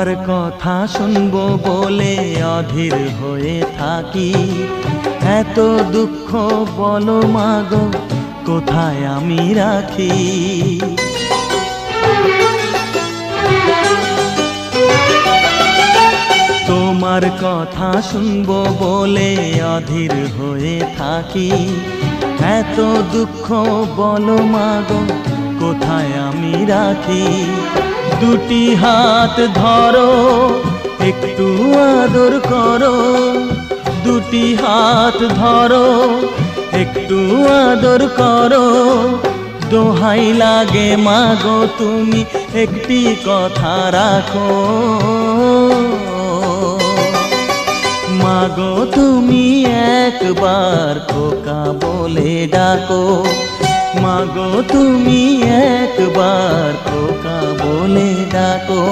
তোমার কথা শুনবো বলে অধীর হয়ে থাকি। এত দুঃখ বলো মাগো কোথায় আমি রাখি। তোমার কথা শুনবো বলে অধীর হয়ে থাকি। এত দুঃখ বলো মাগো কোথায় আমি রাখি। দুটি হাত ধরো একটু আদর করো, দুটি হাত ধরো একটু আদর করো। দোহাই লাগে মাগো তুমি একটি কথা রাখো। মাগো তুমি একবার খোকা বলে ডাকো। মাগো তুমি একবার খোকা বলে ডাকো।